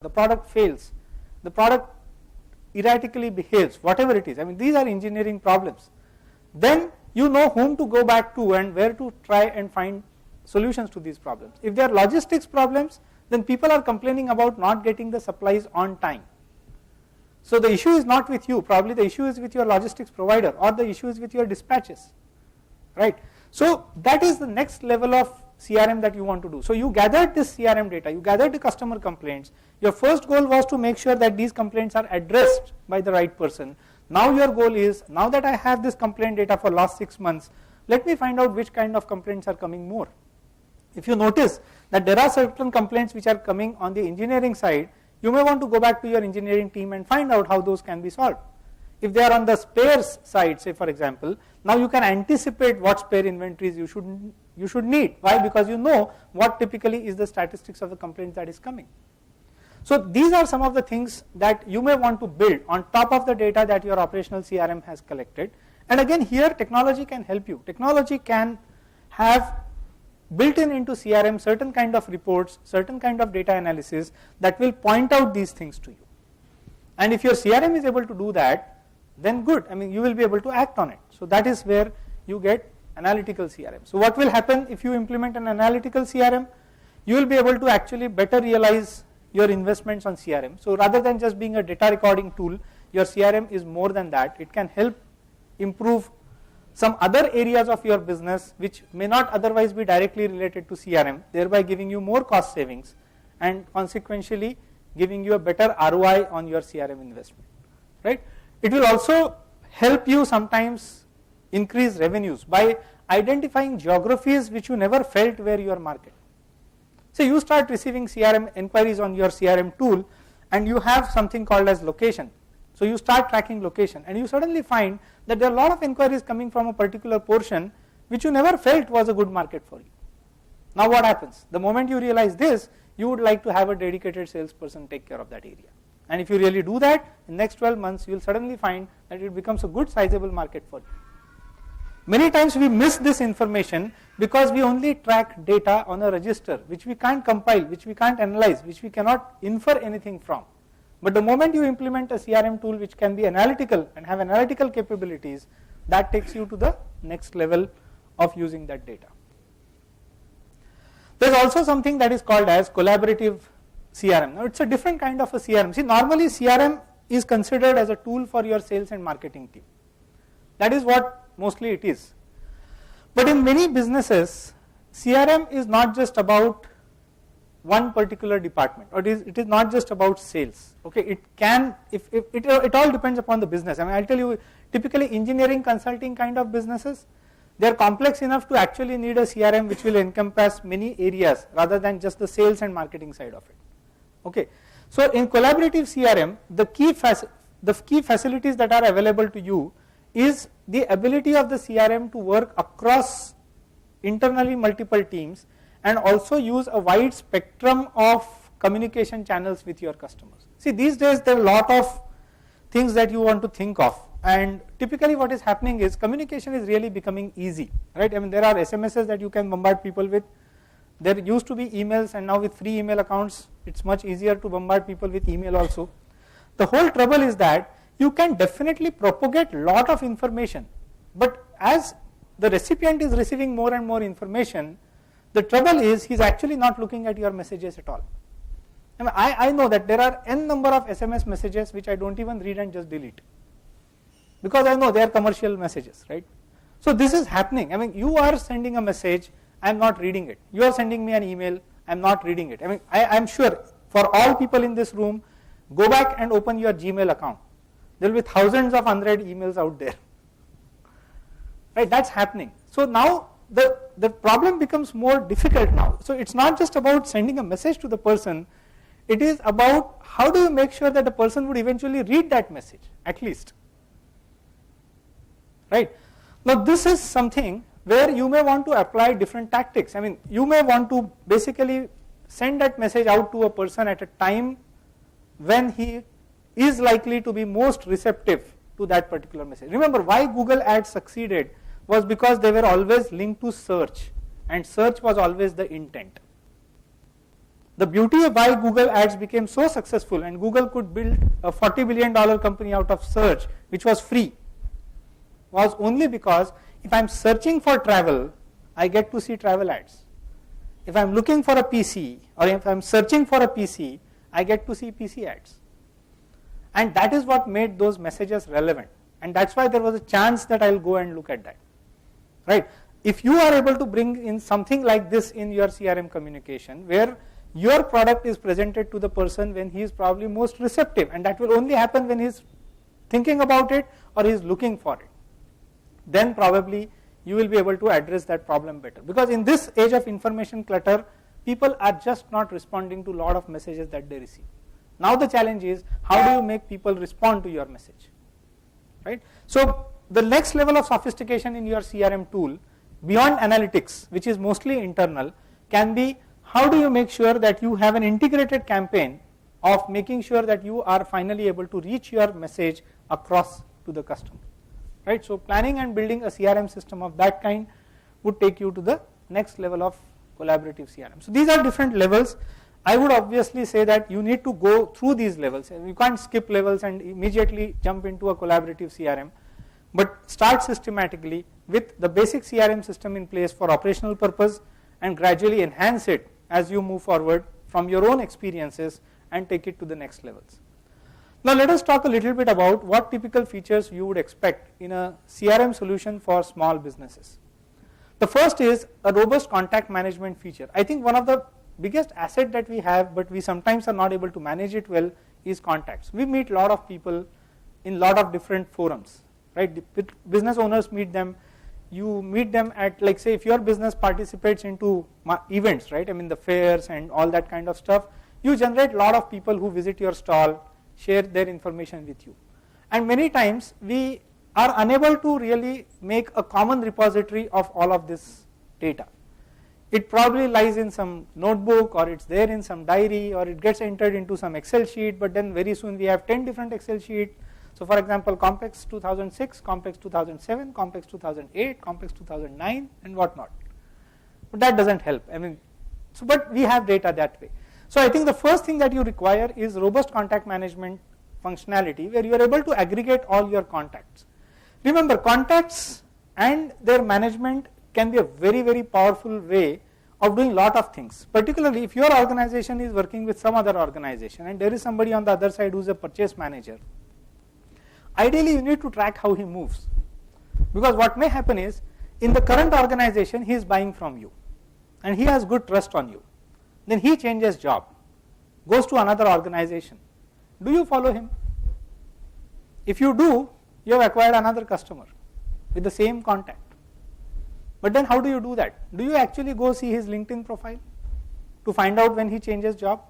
the product fails, the product erratically behaves, whatever it is. I mean, these are engineering problems. Then you know whom to go back to and where to try and find solutions to these problems. If they are logistics problems, then people are complaining about not getting the supplies on time. So the issue is not with you, probably the issue is with your logistics provider, or the issue is with your dispatches, right? So that is the next level of CRM that you want to do. So you gathered this CRM data, you gathered the customer complaints. Your first goal was to make sure that these complaints are addressed by the right person. Now your goal is, now that I have this complaint data for last 6 months, let me find out which kind of complaints are coming more. If you notice that there are certain complaints which are coming on the engineering side, you may want to go back to your engineering team and find out how those can be solved. If they are on the spares side, say for example, now you can anticipate what spare inventories you should need. Why? Because you know what typically is the statistics of the complaint that is coming. So these are some of the things that you may want to build on top of the data that your operational CRM has collected. And again, here technology can help you. Technology can have built into CRM certain kind of reports, certain kind of data analysis that will point out these things to you. And if your CRM is able to do that, then good, I mean you will be able to act on it. So that is where you get analytical CRM. So what will happen if you implement an analytical CRM? You will be able to actually better realize your investments on CRM. So rather than just being a data recording tool, your CRM is more than that. It can help improve some other areas of your business which may not otherwise be directly related to CRM, thereby giving you more cost savings and consequentially giving you a better ROI on your CRM investment, right? It will also help you sometimes increase revenues by identifying geographies which you never felt were your market. So you start receiving CRM inquiries on your CRM tool and you have something called as location. So you start tracking location and you suddenly find that there are a lot of inquiries coming from a particular portion which you never felt was a good market for you. Now what happens? The moment you realize this, you would like to have a dedicated salesperson take care of that area. And if you really do that, in the next 12 months, you will suddenly find that it becomes a good sizable market for you. Many times we miss this information because we only track data on a register which we can't compile, which we can't analyze, which we cannot infer anything from. But the moment you implement a CRM tool which can be analytical and have analytical capabilities, that takes you to the next level of using that data. There is also something that is called as collaborative CRM. Now it's a different kind of a CRM. See, normally CRM is considered as a tool for your sales and marketing team. That is what mostly it is. But in many businesses, CRM is not just about one particular department, or it is not just about sales. Okay, it can, it all depends upon the business. I mean, I'll tell you, typically engineering consulting kind of businesses, they are complex enough to actually need a CRM which will encompass many areas rather than just the sales and marketing side of it. Okay, so in collaborative CRM, the key facilities that are available to you is the ability of the CRM to work across internally multiple teams and also use a wide spectrum of communication channels with your customers. See, these days there are a lot of things that you want to think of, and typically what is happening is communication is really becoming easy, right? I mean, there are SMSs that you can bombard people with. There used to be emails, and now with free email accounts, it's much easier to bombard people with email also. The whole trouble is that you can definitely propagate lot of information, but as the recipient is receiving more and more information, the trouble is he's actually not looking at your messages at all. I mean, I know that there are n number of SMS messages which I don't even read and just delete, because I know they are commercial messages, right? So this is happening. I mean, you are sending a message, I am not reading it. You are sending me an email, I am not reading it. I mean, I am sure for all people in this room, go back and open your Gmail account. There will be thousands of unread emails out there, right? That's happening. So now the problem becomes more difficult now. So it's not just about sending a message to the person, it is about how do you make sure that the person would eventually read that message at least, right? Now this is something where you may want to apply different tactics. I mean, you may want to basically send that message out to a person at a time when he is likely to be most receptive to that particular message. Remember, why Google ads succeeded was because they were always linked to search, and search was always the intent. The beauty of why Google Ads became so successful and Google could build a $40 billion company out of search, which was free, was only because if I'm searching for travel, I get to see travel ads. If I'm looking for a PC or if I'm searching for a PC, I get to see PC ads. And that is what made those messages relevant. And that's why there was a chance that I'll go and look at that. Right? If you are able to bring in something like this in your CRM communication, where your product is presented to the person when he is probably most receptive, and that will only happen when he is thinking about it or he is looking for it, then probably you will be able to address that problem better. Because in this age of information clutter, people are just not responding to a lot of messages that they receive. Now the challenge is, how do you make people respond to your message? Right? So the next level of sophistication in your CRM tool, beyond analytics, which is mostly internal, can be how do you make sure that you have an integrated campaign of making sure that you are finally able to reach your message across to the customer. Right? So planning and building a CRM system of that kind would take you to the next level of collaborative CRM. So these are different levels. I would obviously say that you need to go through these levels. You can't skip levels and immediately jump into a collaborative CRM, but start systematically with the basic CRM system in place for operational purpose and gradually enhance it as you move forward from your own experiences and take it to the next levels. Now let us talk a little bit about what typical features you would expect in a CRM solution for small businesses. The first is a robust contact management feature. I think one of the biggest asset that we have, but we sometimes are not able to manage it well, is contacts. We meet a lot of people in a lot of different forums, right? Business owners meet them. You meet them at, like, say, if your business participates into events, right? I mean the fairs and all that kind of stuff, you generate a lot of people who visit your stall, share their information with you. And many times we are unable to really make a common repository of all of this data. It probably lies in some notebook, or it's there in some diary, or it gets entered into some Excel sheet, but then very soon we have 10 different Excel sheets. So for example, Complex 2006, Complex 2007, Complex 2008, Complex 2009 and whatnot. But that doesn't help. I mean, so but we have data that way. So I think the first thing that you require is robust contact management functionality, where you are able to aggregate all your contacts. Remember, contacts and their management can be a very, very powerful way of doing a lot of things, particularly if your organization is working with some other organization and there is somebody on the other side who is a purchase manager. Ideally, you need to track how he moves, because what may happen is, in the current organization he is buying from you and he has good trust on you. Then he changes job, goes to another organization. Do you follow him? If you do, you have acquired another customer with the same contact. But then how do you do that? Do you actually go see his LinkedIn profile to find out when he changes job?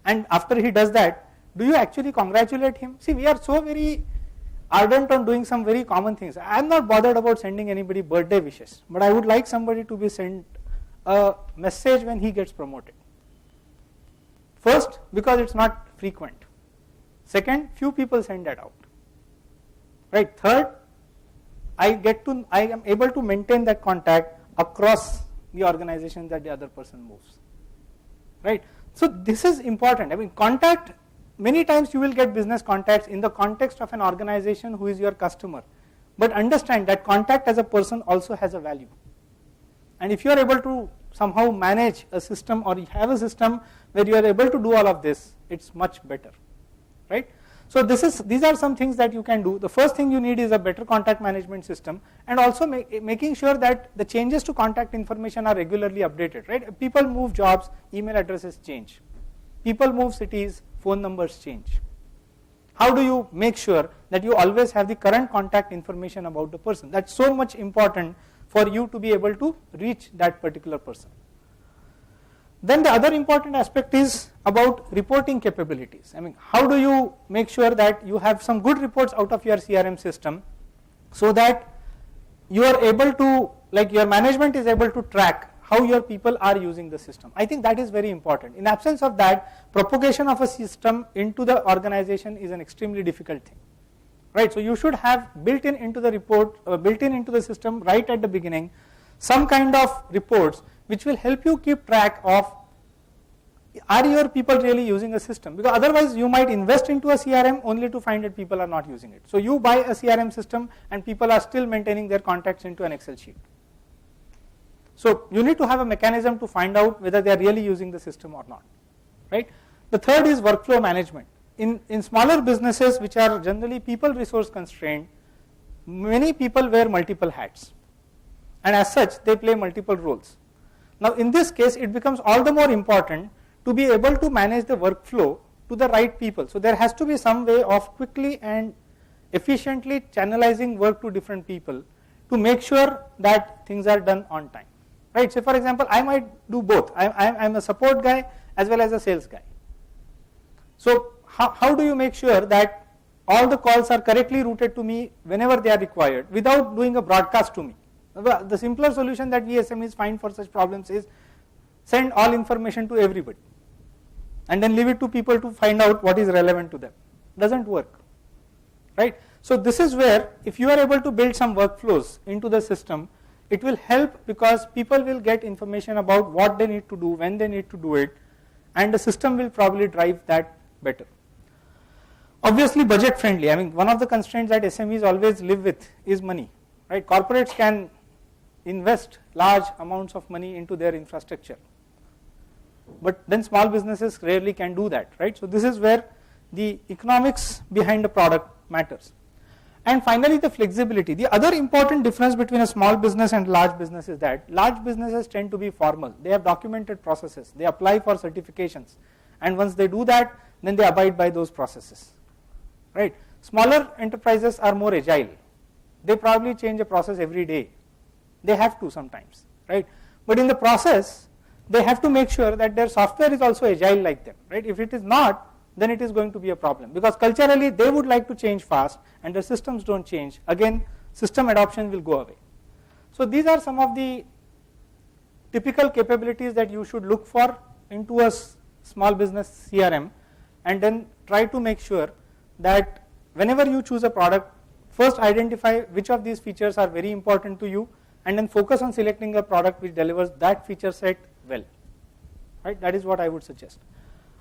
And after he does that, do you actually congratulate him? See, we are so very ardent on doing some very common things. I am not bothered about sending anybody birthday wishes, but I would like somebody to be sent a message when he gets promoted. First, because it's not frequent. Second, few people send that out. Right. Third, I am able to maintain that contact across the organization that the other person moves. Right. So this is important. I mean, contact, many times you will get business contacts in the context of an organization who is your customer. But understand that contact as a person also has a value. And if you are able to somehow manage a system, or you have a system where you are able to do all of this, it's much better. Right. So these are some things that you can do. The first thing you need is a better contact management system, and also making sure that the changes to contact information are regularly updated. Right? People move jobs, email addresses change. People move cities, phone numbers change. How do you make sure that you always have the current contact information about the person? That's so much important for you to be able to reach that particular person. Then the other important aspect is about reporting capabilities. I mean, how do you make sure that you have some good reports out of your CRM system, so that you are able to, like, your management is able to track how your people are using the system. I think that is very important. In absence of that, propagation of a system into the organization is an extremely difficult thing. Right? So you should have built in into the report, built in into the system right at the beginning, some kind of reports which will help you keep track of are your people really using a system? Because otherwise you might invest into a CRM only to find that people are not using it. So you buy a CRM system and people are still maintaining their contacts into an Excel sheet. So you need to have a mechanism to find out whether they are really using the system or not, right? The third is workflow management. In smaller businesses which are generally people resource constrained, many people wear multiple hats, and as such they play multiple roles. Now in this case it becomes all the more important to be able to manage the workflow to the right people. So there has to be some way of quickly and efficiently channelizing work to different people to make sure that things are done on time, right? So for example, I might do both. I'm a support guy as well as a sales guy. So how do you make sure that all the calls are correctly routed to me whenever they are required without doing a broadcast to me? The simpler solution that we SMEs find for such problems is send all information to everybody and then leave it to people to find out what is relevant to them. Doesn't work, right? So this is where if you are able to build some workflows into the system, it will help because people will get information about what they need to do, when they need to do it, and the system will probably drive that better. Obviously budget friendly. I mean, one of the constraints that SMEs always live with is money, right? Corporates can invest large amounts of money into their infrastructure, but then small businesses rarely can do that, right? So this is where the economics behind the product matters. And finally the flexibility. The other important difference between a small business and large business is that large businesses tend to be formal. They have documented processes, they apply for certifications, and once they do that, then they abide by those processes, right? Smaller enterprises are more agile. They probably change a process every day. They have to sometimes, right? But in the process, they have to make sure that their software is also agile like them, right? If it is not, then it is going to be a problem because culturally they would like to change fast and their systems don't change. Again, system adoption will go away. So these are some of the typical capabilities that you should look for into a small business CRM, and then try to make sure that whenever you choose a product, first identify which of these features are very important to you, and then focus on selecting a product which delivers that feature set well, right? That is what I would suggest.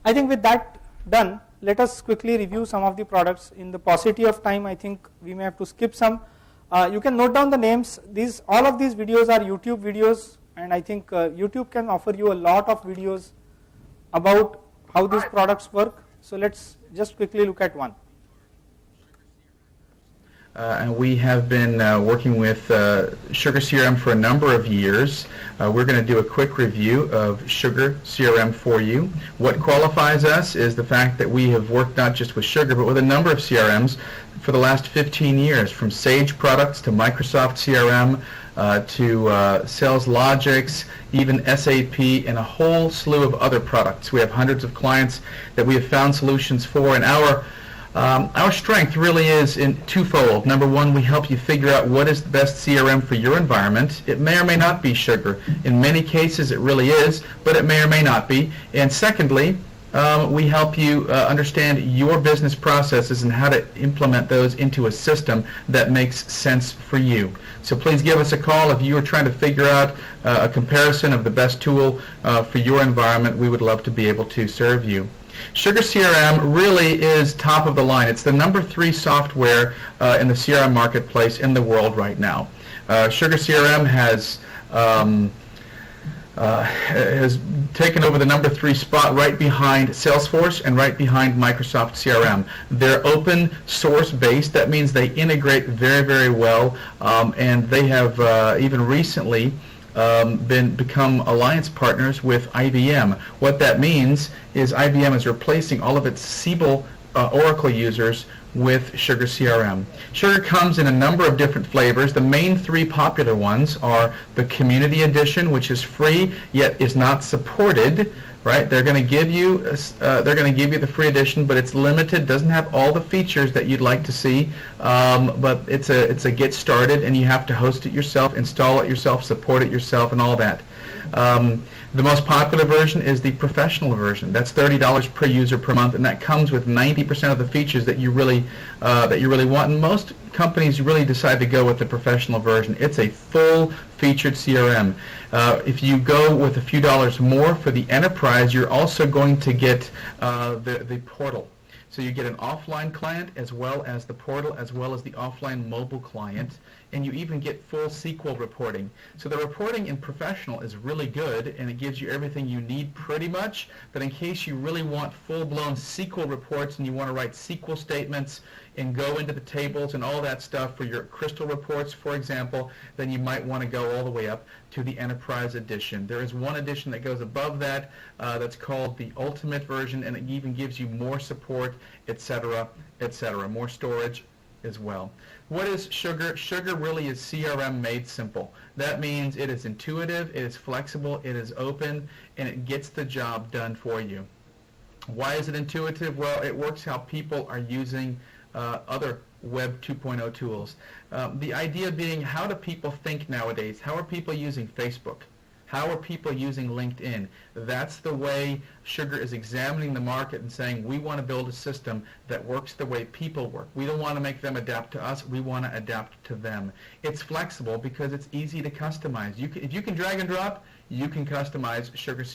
I think with that done, let us quickly review some of the products. In the paucity of time, I think we may have to skip some. You can note down the names. All of these videos are YouTube videos, and I think YouTube can offer you a lot of videos about how these products work. So let's just quickly look at one. And we have been working with Sugar CRM for a number of years. We're going to do a quick review of Sugar CRM for you. What qualifies us is the fact that we have worked not just with Sugar, but with a number of CRMs for the last 15 years, from Sage products to Microsoft CRM to Sales Logics, even SAP, and a whole slew of other products. We have hundreds of clients that we have found solutions for, and our strength really is in twofold. Number one, we help you figure out what is the best CRM for your environment. It may or may not be Sugar. In many cases it really is, but it may or may not be. And secondly, we help you understand your business processes and how to implement those into a system that makes sense for you. So please give us a call if you are trying to figure out a comparison of the best tool for your environment. We would love to be able to serve you. Sugar CRM really is top of the line. It's the number 3 software in the CRM marketplace in the world right now. Sugar CRM has taken over the number 3 spot right behind Salesforce and right behind Microsoft CRM. They're open source based. That means they integrate very, very well, and they have even recently become alliance partners with IBM. What that means is IBM is replacing all of its Siebel Oracle users with Sugar CRM. Sugar comes in a number of different flavors. The main 3 popular ones are the Community Edition, which is free yet is not supported. Right? They're going to give you the free edition, but it's limited. Doesn't have all the features that you'd like to see, but it's a get started, and you have to host it yourself, install it yourself, support it yourself, and all that. The most popular version is the professional version. That's $30 per user per month, and that comes with 90% of the features that you really want. And most companies really decide to go with the professional version. It's a full-featured CRM. If you go with a few dollars more for the enterprise, you're also going to get the portal. So you get an offline client as well as the portal as well as the offline mobile client, and you even get full SQL reporting. So the reporting in professional is really good, and it gives you everything you need pretty much, but in case you really want full-blown SQL reports and you want to write SQL statements and go into the tables and all that stuff for your crystal reports, for example, then you might want to go all the way up to the Enterprise Edition. There is one edition that goes above that that's called the Ultimate version, and it even gives you more support, etc., etc., more storage as well. What is Sugar? Sugar really is CRM made simple. That means it is intuitive, it is flexible, it is open, and it gets the job done for you. Why is it intuitive? Well, it works how people are using other Web 2.0 tools. The idea being, how do people think nowadays? How are people using Facebook? How are people using LinkedIn? That's the way Sugar is examining the market and saying, we want to build a system that works the way people work. We don't want to make them adapt to us. We want to adapt to them. It's flexible because it's easy to customize. If you can drag and drop, you can customize Sugar